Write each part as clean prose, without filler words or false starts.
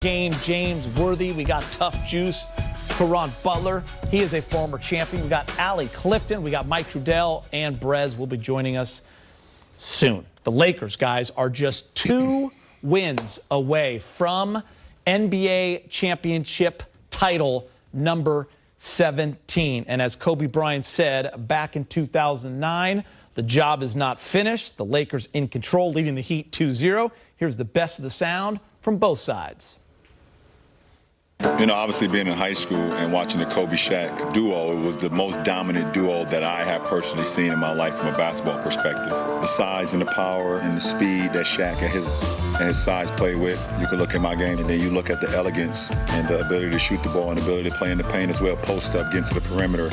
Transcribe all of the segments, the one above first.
game, James Worthy. We got Tough Juice, Caron Butler. He is a former champion. We got Allie Clifton. We got Mike Trudell, and Brez will be joining us soon. The Lakers, guys, are just 2 wins away from NBA championship title number 17. And as Kobe Bryant said back in 2009, the job is not finished. The Lakers in control, leading the Heat 2-0. Here's the best of the sound from both sides. You know, obviously being in high school and watching the Kobe-Shaq duo, it was the most dominant duo that I have personally seen in my life from a basketball perspective. The size and the power and the speed that Shaq and his size play with. You can look at my game and then you look at the elegance and the ability to shoot the ball and the ability to play in the paint as well, post up, get to the perimeter.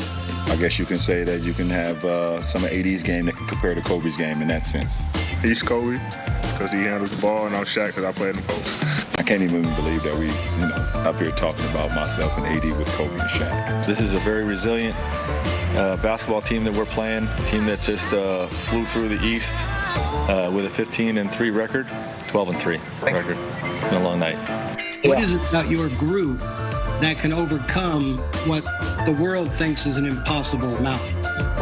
I guess you can say that you can have some of AD's game that can compare to Kobe's game in that sense. He's Kobe because he handles the ball, and I'm Shaq because I play in the post. I can't even believe that we, up here talking about myself and AD with Kobe and Shaq. This is a very resilient basketball team that we're playing, a team that just flew through the East with a 15-3 record, 12-3 record. It's been a long night. What is it about your group that can overcome what the world thinks is an impossible mountain?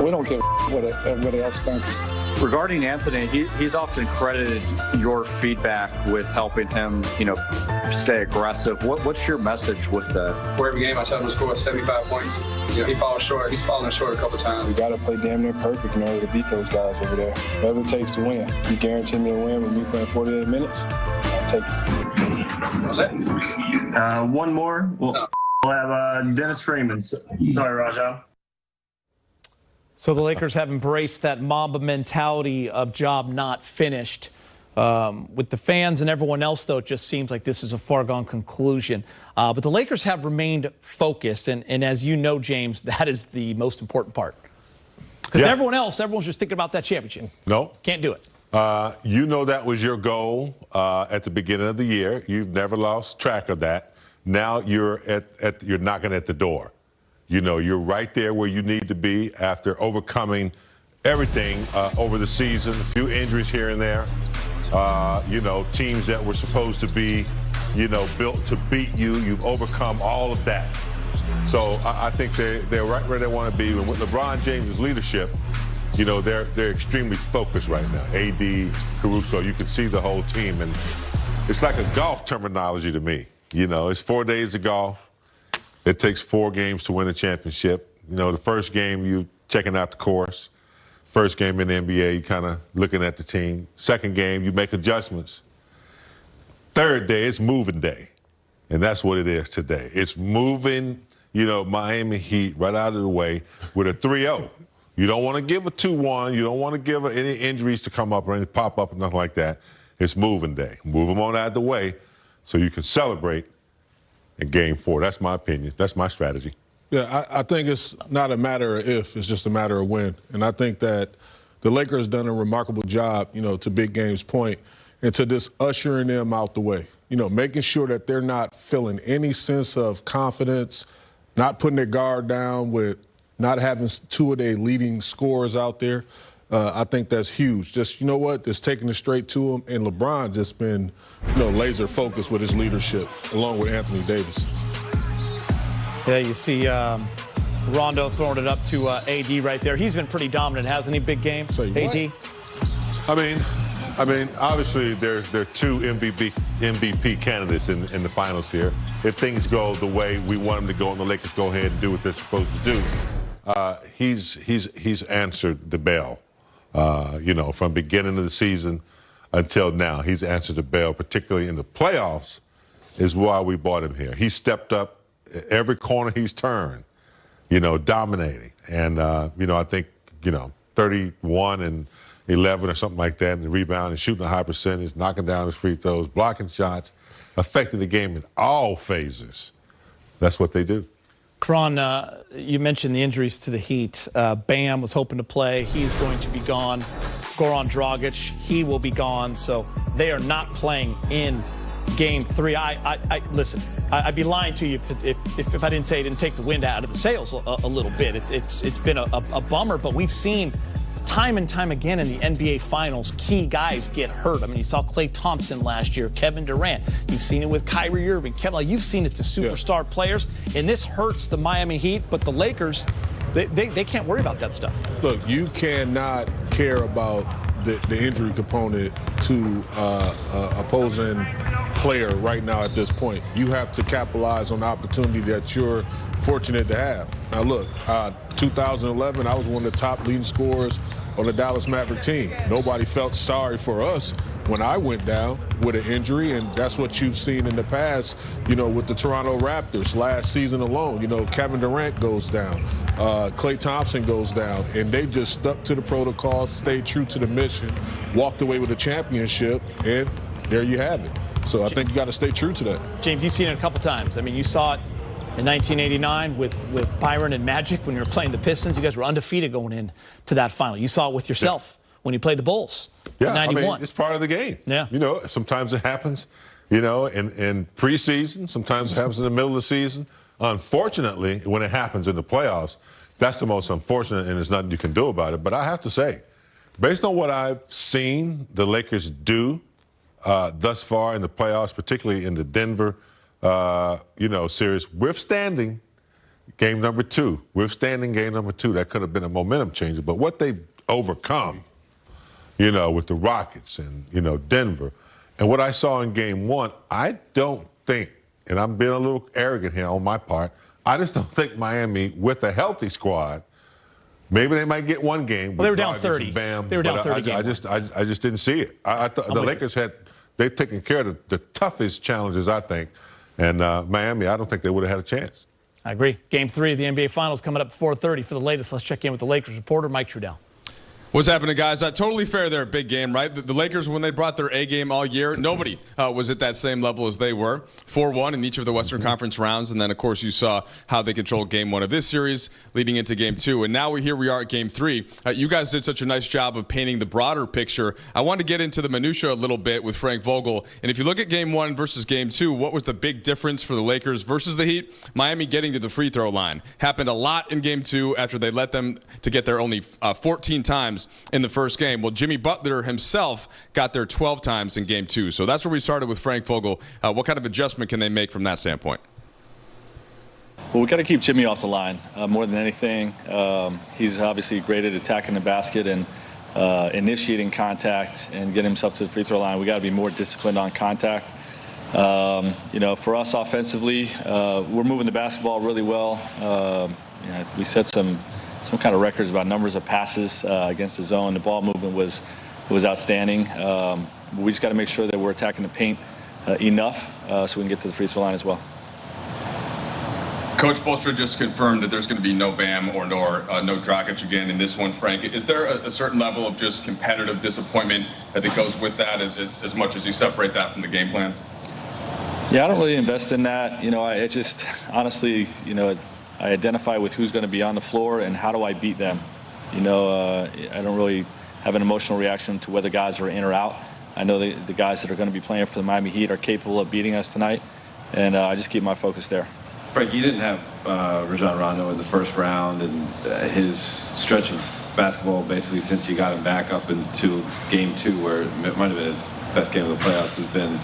We don't care what everybody else thinks. Regarding Anthony, he's often credited your feedback with helping him, stay aggressive. What's your message with that? For every game, I tell him to score 75 points. He falls short. He's fallen short a couple times. We got to play damn near perfect in order to beat those guys over there. Whatever it takes to win. You guarantee me a win with me playing 48 minutes, I'll take it. What's that? One more. We'll have Dennis Freeman. Sorry, Raja. So the Lakers have embraced that Mamba mentality of job not finished. With the fans and everyone else, though, it just seems like this is a foregone conclusion. But the Lakers have remained focused. And as you know, James, that is the most important part. Because everyone's just thinking about that championship. No. Can't do it. You know that was your goal at the beginning of the year. You've never lost track of that. Now you're you're knocking at the door. You're right there where you need to be after overcoming everything over the season, a few injuries here and there. Teams that were supposed to be, built to beat you. You've overcome all of that. So I think they're right where they want to be. And with LeBron James' leadership, they're extremely focused right now. AD, Caruso, you can see the whole team. And it's like a golf terminology to me. It's 4 days of golf. It takes 4 games to win a championship. The first game, you checking out the course. First game in the NBA, you kind of looking at the team. Second game, you make adjustments. Third day, it's moving day. And that's what it is today. It's moving, Miami Heat right out of the way with a 3-0. You don't want to give a 2-1. You don't want to give any injuries to come up or any pop up or nothing like that. It's moving day. Move them on out of the way so you can celebrate in Game 4. That's my opinion. That's my strategy. Yeah, I think it's not a matter of if, it's just a matter of when. And I think that the Lakers done a remarkable job, to Big Game's point, and to just ushering them out the way. Making sure that they're not feeling any sense of confidence, not putting their guard down with not having 2 of their leading scorers out there. I think that's huge. Just, just taking it straight to them. And LeBron just been, laser focused with his leadership, along with Anthony Davis. Yeah, you see Rondo throwing it up to AD right there. He's been pretty dominant, hasn't he, big game? AD? I mean, obviously there are 2 MVP candidates in the finals here. If things go the way we want them to go and the Lakers go ahead and do what they're supposed to do, he's answered the bell. From beginning of the season until now, he's answered the bell, particularly in the playoffs, is why we bought him here. He stepped up every corner he's turned, dominating. And, I think, 31 and 11 or something like that, and the rebound and shooting a high percentage, knocking down his free throws, blocking shots, affecting the game in all phases. That's what they do. Caron, you mentioned the injuries to the Heat. Bam was hoping to play. He's going to be gone. Goran Dragic, he will be gone. So they are not playing in Game 3. Listen, I'd be lying to you if I didn't say it didn't take the wind out of the sails a little bit. It's been a bummer, but we've seen time and time again in the NBA Finals, key guys get hurt. I mean, you saw Klay Thompson last year, Kevin Durant. You've seen it with Kyrie Irving, Kevin. You've seen it to superstar players, and this hurts the Miami Heat. But the Lakers, they can't worry about that stuff. Look, you cannot care about the injury component to opposing player right now at this point. You have to capitalize on the opportunity that you're fortunate to have. Now look, 2011, I was one of the top leading scorers on the Dallas Maverick team. Nobody felt sorry for us when I went down with an injury, and that's what you've seen in the past, with the Toronto Raptors last season alone. Kevin Durant goes down, Klay Thompson goes down, and they just stuck to the protocol, stayed true to the mission, walked away with a championship, and there you have it. So I think you got to stay true to that. James, you've seen it a couple times. I mean, you saw it in 1989 with Byron and Magic when you were playing the Pistons. You guys were undefeated going into that final. You saw it with yourself when you played the Bulls in 91. I mean, it's part of the game. Yeah. Sometimes it happens, in preseason. Sometimes it happens in the middle of the season. Unfortunately, when it happens in the playoffs, that's the most unfortunate, and there's nothing you can do about it. But I have to say, based on what I've seen the Lakers do thus far in the playoffs, particularly in the Denver series, withstanding game number 2. That could have been a momentum changer. But what they've overcome, with the Rockets and, Denver, and what I saw in game 1, I don't think, and I'm being a little arrogant here on my part, I just don't think Miami, with a healthy squad, maybe they might get one game. Well, they were down 30. Bam, they were down 30. I just didn't see it. I thought the Lakers they've taken care of the toughest challenges, I think. And Miami, I don't think they would have had a chance. I agree. Game 3 of the NBA Finals coming up at 4:30. For the latest, let's check in with the Lakers reporter, Mike Trudell. What's happening, guys? Totally fair there, big game, right? The Lakers, when they brought their A game all year, nobody was at that same level as they were. 4-1 in each of the Western Conference rounds, and then, of course, you saw how they controlled Game 1 of this series leading into Game 2. And now here we are at Game 3. You guys did such a nice job of painting the broader picture. I want to get into the minutia a little bit with Frank Vogel. And if you look at Game 1 versus Game 2, what was the big difference for the Lakers versus the Heat? Miami getting to the free throw line. Happened a lot in Game 2 after they let them to get there only 14 times in the first game. Well, Jimmy Butler himself got there 12 times in Game 2. So that's where we started with Frank Vogel. What kind of adjustment can they make from that standpoint? Well, we got to keep Jimmy off the line more than anything. He's obviously great at attacking the basket and initiating contact and getting himself to the free throw line. We got to be more disciplined on contact. For us offensively, we're moving the basketball really well. We set some kind of records about numbers of passes against the zone. The ball movement was outstanding. We just got to make sure that we're attacking the paint enough so we can get to the free throw line as well. Coach Spoelstra just confirmed that there's going to be no Bam or no Dragic again in this one, Frank. Is there a certain level of just competitive disappointment that goes with that as much as you separate that from the game plan? Yeah, I don't really invest in that. I just honestly, I identify with who's going to be on the floor and how do I beat them. I don't really have an emotional reaction to whether guys are in or out. I know the guys that are going to be playing for the Miami Heat are capable of beating us tonight, and I just keep my focus there. Frank, you didn't have Rajon Rondo in the first round, and his stretch of basketball basically since you got him back up into Game 2, where it might have been his best game of the playoffs, has been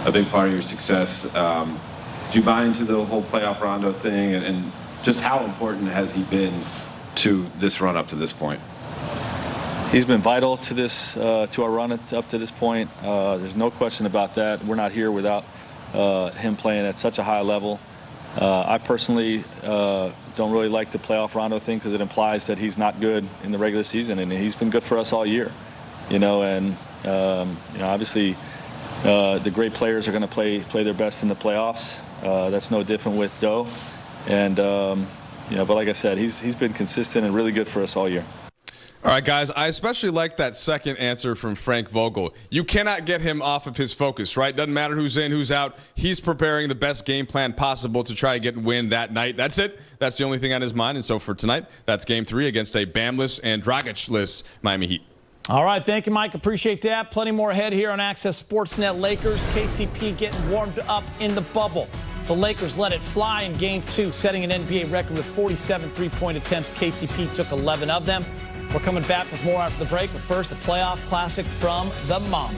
a big part of your success. Do you buy into the whole playoff Rondo thing, and just how important has he been to this run up to this point? He's been vital to this, to our run up to this point. There's no question about that. We're not here without him playing at such a high level. I personally don't really like the playoff Rondo thing because it implies that he's not good in the regular season, and he's been good for us all year. Obviously the great players are going to play their best in the playoffs. That's no different with Doe. And, but like I said, he's been consistent and really good for us all year. All right, guys, I especially like that second answer from Frank Vogel. You cannot get him off of his focus, right? Doesn't matter who's in, who's out. He's preparing the best game plan possible to try to get a win that night. That's it. That's the only thing on his mind. And so for tonight, that's Game 3 against a Bamless and Dragic-less Miami Heat. All right, thank you, Mike. Appreciate that. Plenty more ahead here on Access Sportsnet. Lakers, KCP getting warmed up in the bubble. The Lakers let it fly in Game 2, setting an NBA record with 47 three-point attempts. KCP took 11 of them. We're coming back with more after the break, but first, a playoff classic from the Mamba.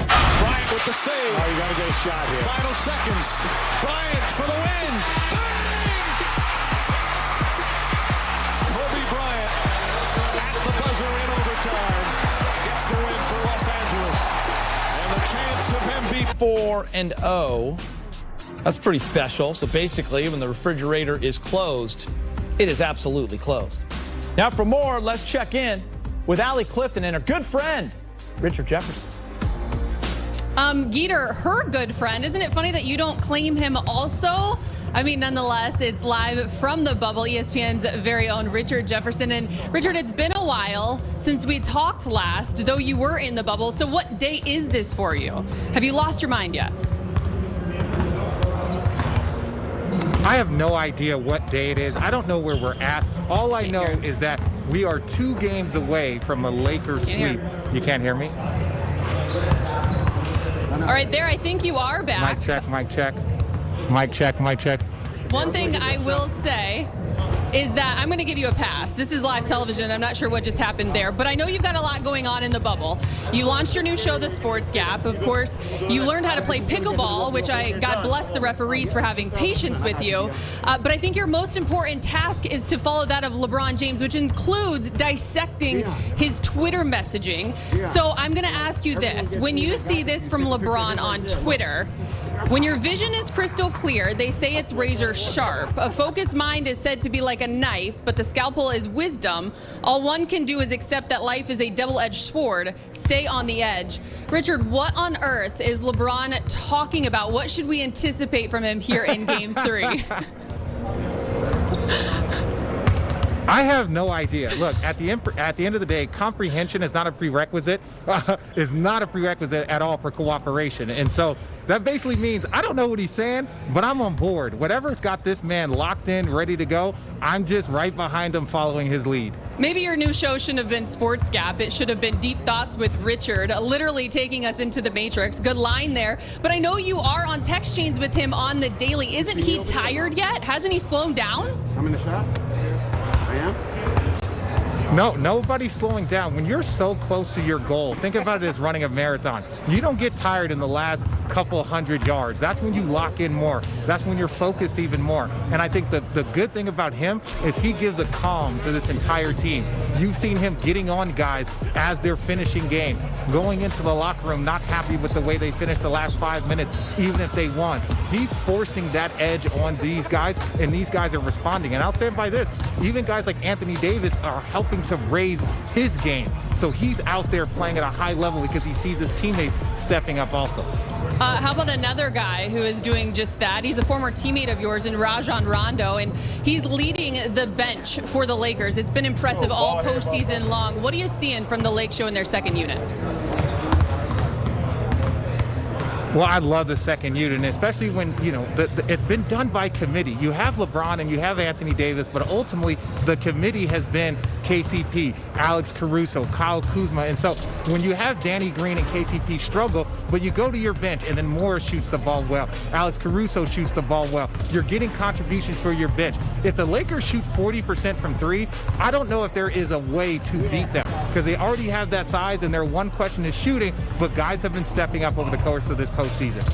Bryant with the save. Oh, you got to get a shot here. Final seconds. Bryant for the win. Bang! Kobe Bryant at the buzzer in overtime gets the win for Los Angeles. And the chance of him being 4-0. That's pretty special. So basically, when the refrigerator is closed, it is absolutely closed. Now for more, let's check in with Allie Clifton and her good friend, Richard Jefferson. Geeter, her good friend. Isn't it funny that you don't claim him also? I mean, nonetheless, it's live from the bubble, ESPN's very own Richard Jefferson. And Richard, it's been a while since we talked last, though you were in the bubble. So what day is this for you? Have you lost your mind yet? I have no idea what day it is. I don't know where we're at. All I know is that we are 2 games away from a Lakers sweep. You can't hear me? All right, there, I think you are back. Mic check, mic check. Mic check, mic check. One thing I will say is that I'm going to give you a pass. This is live television. I'm not sure what just happened there, but I know you've got a lot going on in the bubble. You launched your new show, The Sports Gap. Of course, you learned how to play pickleball, which God bless the referees for having patience with you. But I think your most important task is to follow that of LeBron James, which includes dissecting his Twitter messaging. So I'm going to ask you this. When you see this from LeBron on Twitter, when your vision is crystal clear, they say it's razor sharp. A focused mind is said to be like a knife, but the scalpel is wisdom. All one can do is accept that life is a double-edged sword. Stay on the edge. Richard, what on earth is LeBron talking about? What should we anticipate from him here in Game 3? I have no idea. Look, at the end of the day, comprehension is not a prerequisite. Is not a prerequisite at all for cooperation. And so that basically means I don't know what he's saying, but I'm on board. Whatever's got this man locked in, ready to go, I'm just right behind him following his lead. Maybe your new show shouldn't have been Sports Gap. It should have been Deep Thoughts with Richard, literally taking us into the Matrix. Good line there. But I know you are on text chains with him on the daily. Isn't he tired yet? Hasn't he slowed down? I'm in the shot. I am. No, nobody's slowing down. When you're so close to your goal, think about it as running a marathon. You don't get tired in the last couple hundred yards. That's when you lock in more. That's when you're focused even more. And I think the good thing about him is he gives a calm to this entire team. You've seen him getting on guys as they're finishing games, going into the locker room not happy with the way they finished the last 5 minutes, even if they won. He's forcing that edge on these guys, and these guys are responding. And I'll stand by this. Even guys like Anthony Davis are helping to raise his game. So he's out there playing at a high level because he sees his teammates stepping up also. How about another guy who is doing just that? He's a former teammate of yours in Rajon Rondo, and he's leading the bench for the Lakers. It's been impressive all postseason long. What are you seeing from the Lake Show in their second unit? Well, I love the second unit, and especially when, you know, it's been done by committee. You have LeBron and you have Anthony Davis, but ultimately the committee has been KCP, Alex Caruso, Kyle Kuzma. And so when you have Danny Green and KCP struggle, but you go to your bench and then Morris shoots the ball well, Alex Caruso shoots the ball well, you're getting contributions for your bench. If the Lakers shoot 40% from 3, I don't know if there is a way to beat them because they already have that size and their one question is shooting, but guys have been stepping up over the course of this postseason.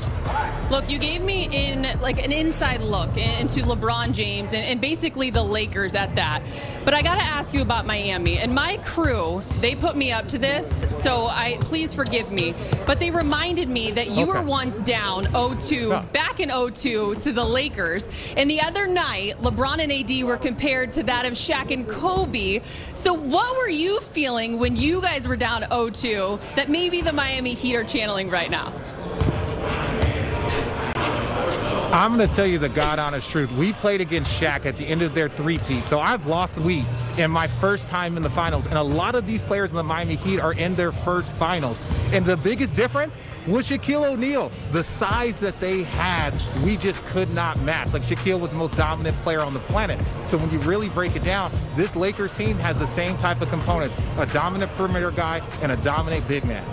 Look, you gave me an inside look into LeBron James and basically the Lakers at that. But I got to ask you about Miami. And my crew, they put me up to this, so please forgive me. But they reminded me that you were once down 0-2, back in 0-2 to the Lakers. And the other night, LeBron and AD were compared to that of Shaq and Kobe. So what were you feeling when you guys were down 0-2 that maybe the Miami Heat are channeling right now? I'm going to tell you the God honest truth. We played against Shaq at the end of their three-peat. So I've lost weight in my first time in the finals. And a lot of these players in the Miami Heat are in their first finals. And the biggest difference was Shaquille O'Neal. The size that they had, we just could not match. Like, Shaquille was the most dominant player on the planet. So when you really break it down, this Lakers team has the same type of components: a dominant perimeter guy and a dominant big man.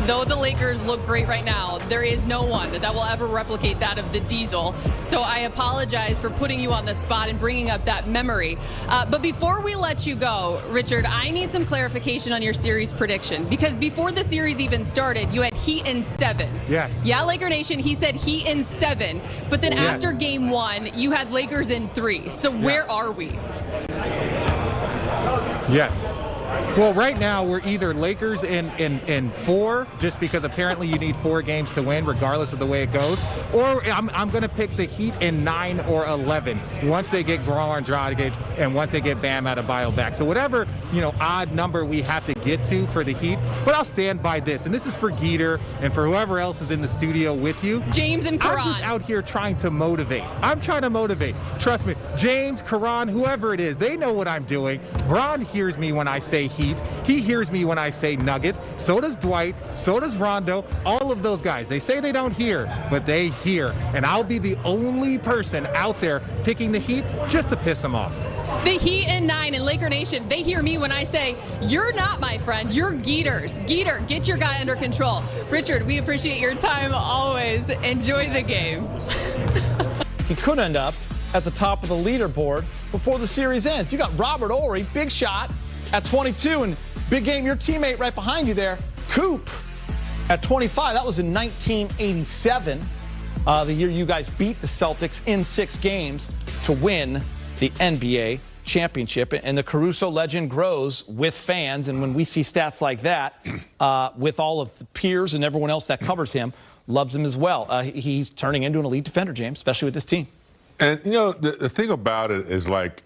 Though the Lakers look great right now, there is no one that will ever replicate that of the Diesel. So I apologize for putting you on the spot and bringing up that memory. But before we let you go, Richard, I need some clarification on your series prediction. Because before the series even started, you had Heat in 7. Yes. Yeah, Laker Nation, he said Heat in 7. But then after game 1, you had Lakers in 3. So where are we? Yes. Well, right now we're either Lakers in 4, just because apparently you need 4 games to win, regardless of the way it goes, or I'm going to pick the Heat in 9 or 11 once they get Goran Dragic and once they get Bam Adebayo back. So whatever odd number we have to get to for the Heat, but I'll stand by this, and this is for Geeter and for whoever else is in the studio with you. James and Karan. I'm just out here trying to motivate. I'm trying to motivate. Trust me, James, Karan, whoever it is, they know what I'm doing. Bron hears me when I say Heat. He hears me when I say Nuggets. So does Dwight. So does Rondo. All of those guys. They say they don't hear, but they hear. And I'll be the only person out there picking the Heat just to piss them off. The Heat in 9 and Laker Nation, they hear me when I say, you're not my friend, you're Geeters. Geeter, get your guy under control. Richard, we appreciate your time always. Enjoy the game. He could end up at the top of the leaderboard before the series ends. You got Robert Ory, big shot, at 22, and big game, your teammate right behind you there, Coop, at 25. That was in 1987, the year you guys beat the Celtics in 6 games to win the NBA championship. And the Caruso legend grows with fans, and when we see stats like that, with all of the peers and everyone else that covers him, loves him as well. He's turning into an elite defender, James, especially with this team. And, the thing about it is, like,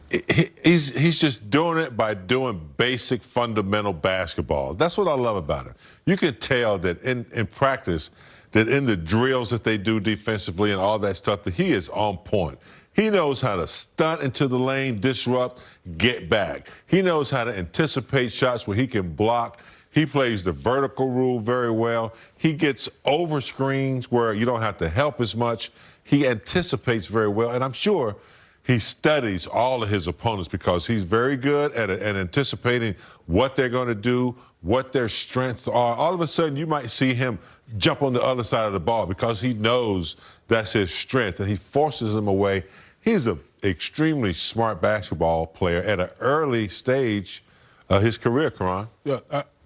he's just doing it by doing basic fundamental basketball. That's what I love about it. You can tell that in practice, that in the drills that they do defensively and all that stuff, that he is on point. He knows how to stunt into the lane, disrupt, get back. He knows how to anticipate shots where he can block. He plays the vertical rule very well. He gets over screens where you don't have to help as much. He anticipates very well, and I'm sure he studies all of his opponents because he's very good at anticipating what they're going to do, what their strengths are. All of a sudden, you might see him jump on the other side of the ball because he knows that's his strength, and he forces them away. He's an extremely smart basketball player at an early stage of his career, Karan. Yeah,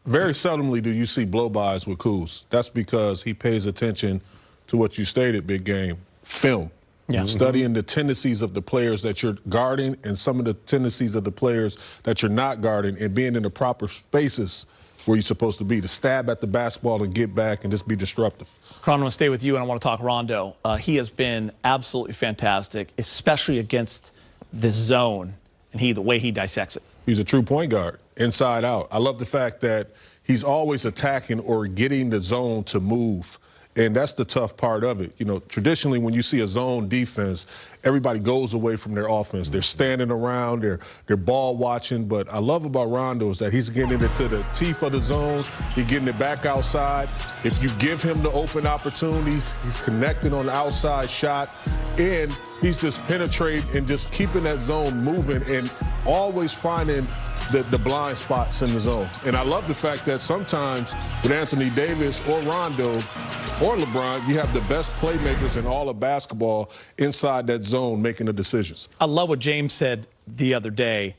very seldomly do you see blow-bys with Kuz. That's because he pays attention to what you stated, big game, film. Yeah. Studying the tendencies of the players that you're guarding and some of the tendencies of the players that you're not guarding, and being in the proper spaces where you're supposed to be, to stab at the basketball and get back and just be disruptive. Karan, I want to stay with you, and I want to talk Rondo. He has been absolutely fantastic, especially against this zone, and the way he dissects it. He's a true point guard, inside out. I love the fact that he's always attacking or getting the zone to move. And that's the tough part of it. Traditionally, when you see a zone defense, everybody goes away from their offense. They're standing around, they're ball watching. But I love about Rondo is that he's getting into the teeth of the zone. He's getting it back outside. If you give him the open opportunities, he's connecting on the outside shot. And he's just penetrating and just keeping that zone moving and always finding the blind spots in the zone. And I love the fact that sometimes with Anthony Davis or Rondo or LeBron, you have the best playmakers in all of basketball inside that zone making the decisions. I love what James said the other day,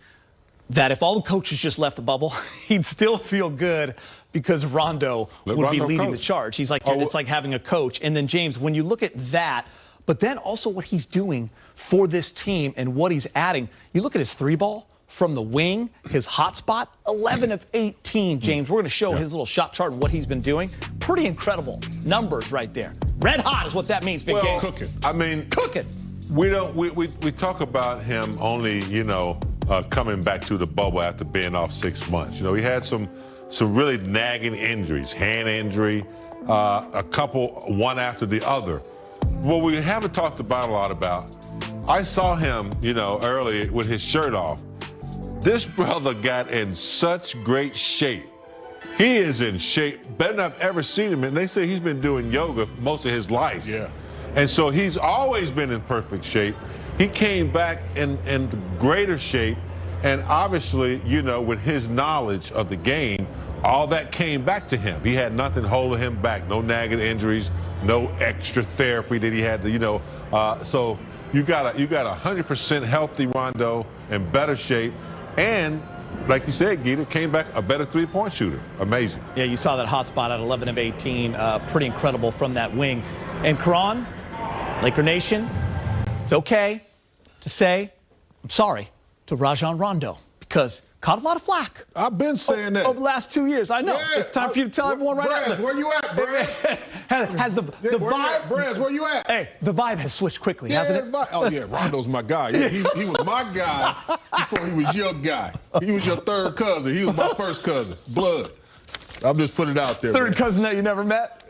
that if all the coaches just left the bubble, he'd still feel good because Rondo would be leading the charge. He's like, it's like having a coach. And then, James, when you look at that, but then also what he's doing for this team and what he's adding, you look at his 3-ball from the wing, his hot spot, 11 of 18, James. We're going to show his little shot chart and what he's been doing. Pretty incredible numbers right there. Red hot is what that means, big game. Cooking. I mean, cooking. We talk about him only, coming back to the bubble after being off 6 months. He had some really nagging injuries, hand injury, a couple, one after the other. What we haven't talked about a lot about, I saw him, early with his shirt off. This brother got in such great shape He is in shape, better than I've ever seen him. And they say he's been doing yoga most of his life. Yeah. And so he's always been in perfect shape. He came back in greater shape. And obviously, you know, with his knowledge of the game, all that came back to him. He had nothing holding him back, no nagging injuries, no extra therapy that he had to, you know. So you got 100% healthy Rondo in better shape. And like you said, Gita, came back a better three-point shooter. Amazing. Yeah, you saw that hot spot at 11 of 18. Pretty incredible from that wing. And Karan, Laker Nation, it's okay to say, I'm sorry to Rajon Rondo because caught a lot of flack. I've been saying that over the last 2 years. I know. Yeah, it's time for you to tell everyone right now. Brez, where you at, Brez? Has the vibe? Brez, where you at? Hey, the vibe has switched quickly, hasn't it? Oh yeah, Rondo's my guy. Yeah, he was my guy before he was your guy. He was your third cousin. He was my first cousin. Blood. I'm just putting it out there. Third cousin that you never met?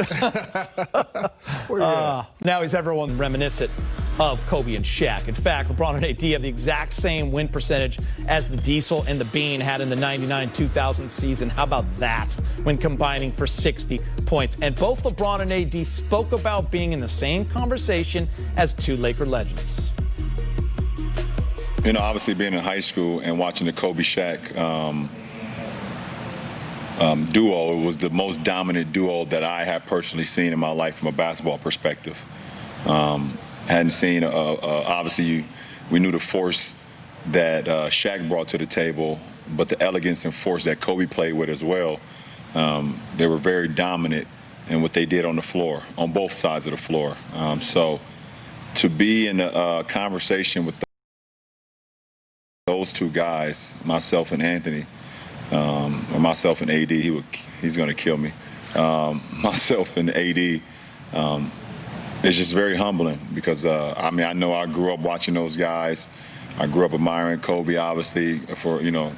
Now he's everyone reminiscent of Kobe and Shaq. In fact, LeBron and AD have the exact same win percentage as the Diesel and the Bean had in the 99-2000 season. How about that when combining for 60 points? And both LeBron and AD spoke about being in the same conversation as two Laker legends. You know, obviously being in high school and watching the Kobe-Shaq duo, it was the most dominant duo that I have personally seen in my life from a basketball perspective. Hadn't seen, obviously, we knew the force that Shaq brought to the table, but the elegance and force that Kobe played with as well. They were very dominant in what they did on the floor, on both sides of the floor. So to be in a conversation with those two guys, myself and Anthony, or myself and AD, he's going to kill me. Myself and AD, it's just very humbling because, I mean, I know I grew up watching those guys. I grew up admiring Kobe, obviously, for, you know,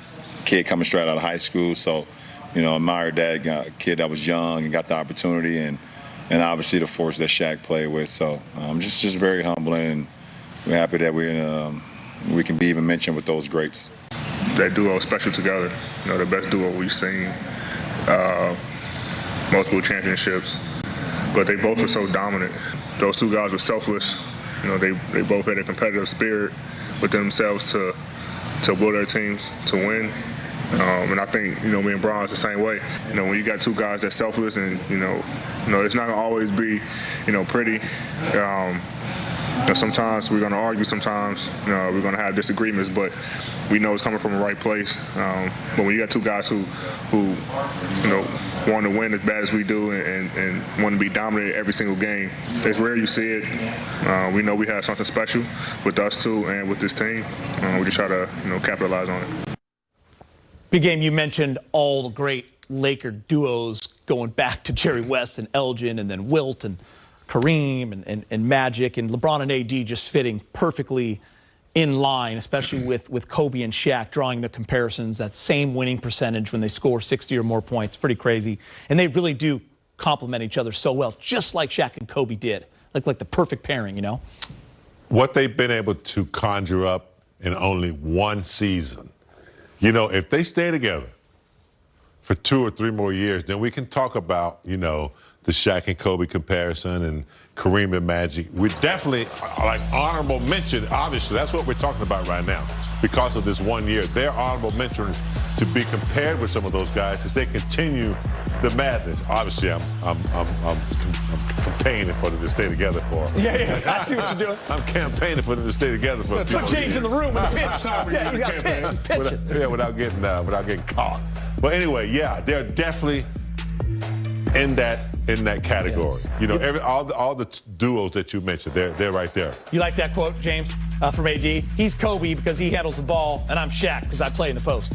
kid coming straight out of high school. So, you know, admired that kid that was young and got the opportunity and obviously the force that Shaq played with. So just very humbling, and we're happy that we can be even mentioned with those greats. That duo is special together. You know, the best duo we've seen. Multiple championships, but they both were so dominant. Those two guys were selfless. You know, they both had a competitive spirit within themselves to build their teams to win. And I think, you know, me and Bron's the same way. You know, when you got two guys that's selfless, and you know, it's not gonna always be, you know, pretty. You know, sometimes we're gonna argue. Sometimes, you know, we're gonna have disagreements, but we know it's coming from the right place. But when you got two guys who you know, want to win as bad as we do and want to be dominant every single game, it's rare you see it. We know we have something special with us two and with this team. We just try to, you know, capitalize on it. Big Game, you mentioned all the great Laker duos going back to Jerry West and Elgin and then Wilt and Kareem and Magic, and LeBron and AD just fitting perfectly in line, especially with Kobe and Shaq, drawing the comparisons, that same winning percentage when they score 60 or more points. Pretty crazy. And they really do complement each other so well, just like Shaq and Kobe did. Like the perfect pairing, you know? What they've been able to conjure up in only one season. You know, if they stay together for 2 or 3 more years, then we can talk about, you know, the Shaq and Kobe comparison and Kareem and Magic. We definitely, like, honorable mention, obviously, that's what we're talking about right now. Because of this 1 year, they're honorable mention to be compared with some of those guys if they continue the madness. Obviously, I'm campaigning for them to stay together for. Yeah, I see what you're doing. I'm campaigning for them to stay together for. Put James in the room with the pitch. Yeah, he's got pitch. He's pitching. Without getting caught. But anyway, yeah, they're definitely in that category. Yeah. You know, all the duos that you mentioned, they're right there. You like that quote, James, from AD? He's Kobe because he handles the ball, and I'm Shaq because I play in the post.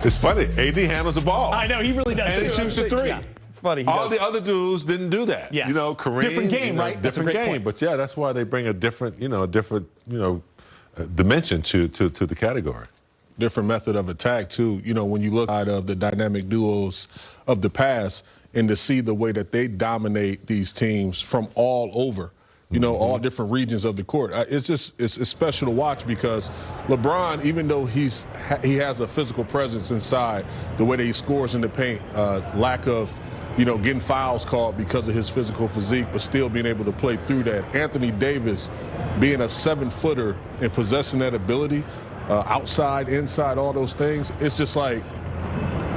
It's funny. AD handles the ball. I know, he really does. And he shoots the three. Yeah, it's funny. All the other dudes didn't do that. Yes. You know, Kareem. Different game, right? Different game. Point. But yeah, that's why they bring a different dimension to the category. Different method of attack too. You know, when you look at the dynamic duos of the past and to see the way that they dominate these teams from all over. all different regions of the court. It's special to watch because LeBron, even though he has a physical presence inside, the way that he scores in the paint, lack of getting fouls called because of his physical physique, but still being able to play through that. Anthony Davis being a 7-footer and possessing that ability, outside, inside, all those things, it's just like,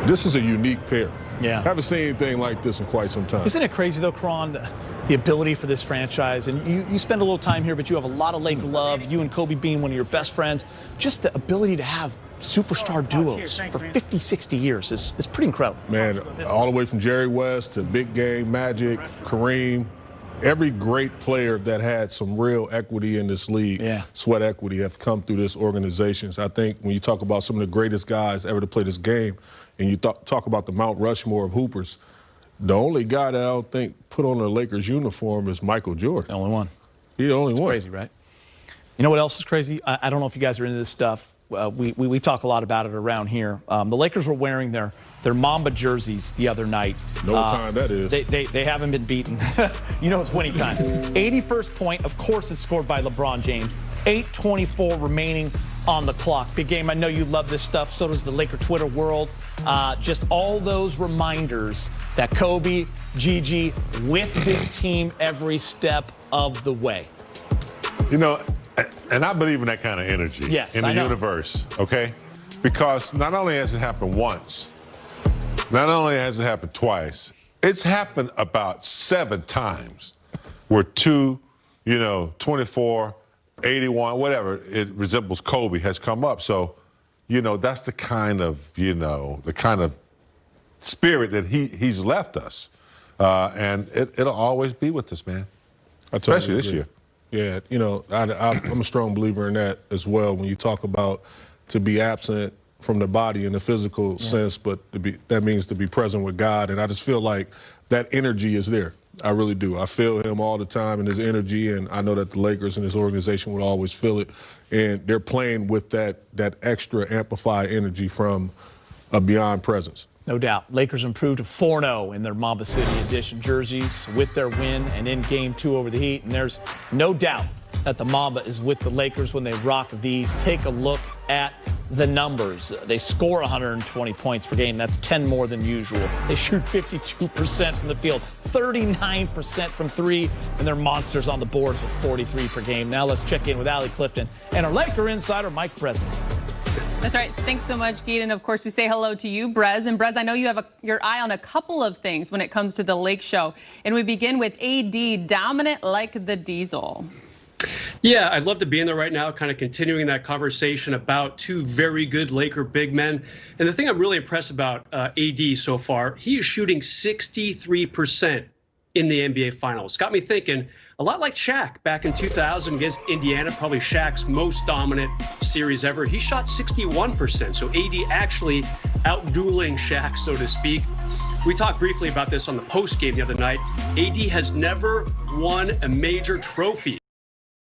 this is a unique pair. Yeah. I haven't seen anything like this in quite some time. Isn't it crazy, though, Karan, the ability for this franchise? And you spend a little time here, but you have a lot of Laker love. You and Kobe being one of your best friends. Just the ability to have superstar duos for 50, 60 years is pretty incredible. Man, all the way from Jerry West to Big Game, Magic, Kareem, every great player that had some real equity in this league, sweat equity, have come through this organization. So I think when you talk about some of the greatest guys ever to play this game, and you talk about the Mount Rushmore of hoopers, the only guy that I don't think put on a Lakers uniform is Michael Jordan. The only one. He's the only one. Crazy, right? You know what else is crazy? I don't know if you guys are into this stuff. We talk a lot about it around here. The Lakers were wearing their Mamba jerseys the other night. Know what time that is. They haven't been beaten. It's winning time. 81st point, of course, it's scored by LeBron James. 8:24 remaining on the clock. Big Game, I know you love this stuff. So does the Laker Twitter world. Just all those reminders that Kobe, Gigi, with this team every step of the way. And I believe in that kind of energy in the universe, okay? Because not only has it happened once, not only has it happened twice, it's happened about 7 times where 24, 81, whatever, it resembles Kobe has come up. So, that's the kind of spirit that he's left us. And it'll always be with us, man. Especially this year. Yeah, I'm a strong believer in that as well. When you talk about to be absent from the body in the physical sense, but that means to be present with God. And I just feel like that energy is there. I really do. I feel him all the time and his energy, and I know that the Lakers and his organization would always feel it. And they're playing with that extra amplified energy from a beyond presence. No doubt. Lakers improved to 4-0 in their Mamba City Edition jerseys with their win and in Game 2 over the Heat. And there's no doubt that the Mamba is with the Lakers when they rock these. Take a look at the numbers. They score 120 points per game. That's 10 more than usual. They shoot 52% from the field, 39% from 3, and they're monsters on the boards with 43 per game. Now let's check in with Allie Clifton and our Laker insider, Mike Breslin. That's right. Thanks so much, Geet. And of course, we say hello to you, Brez. And Brez, I know you have your eye on a couple of things when it comes to the Lake Show. And we begin with AD, dominant like the Diesel. Yeah, I'd love to be in there right now, kind of continuing that conversation about 2 very good Laker big men. And the thing I'm really impressed about AD so far, he is shooting 63% in the NBA Finals. Got me thinking, a lot like Shaq back in 2000 against Indiana, probably Shaq's most dominant series ever. He shot 61%, so AD actually out-dueling Shaq, so to speak. We talked briefly about this on the post game the other night. AD has never won a major trophy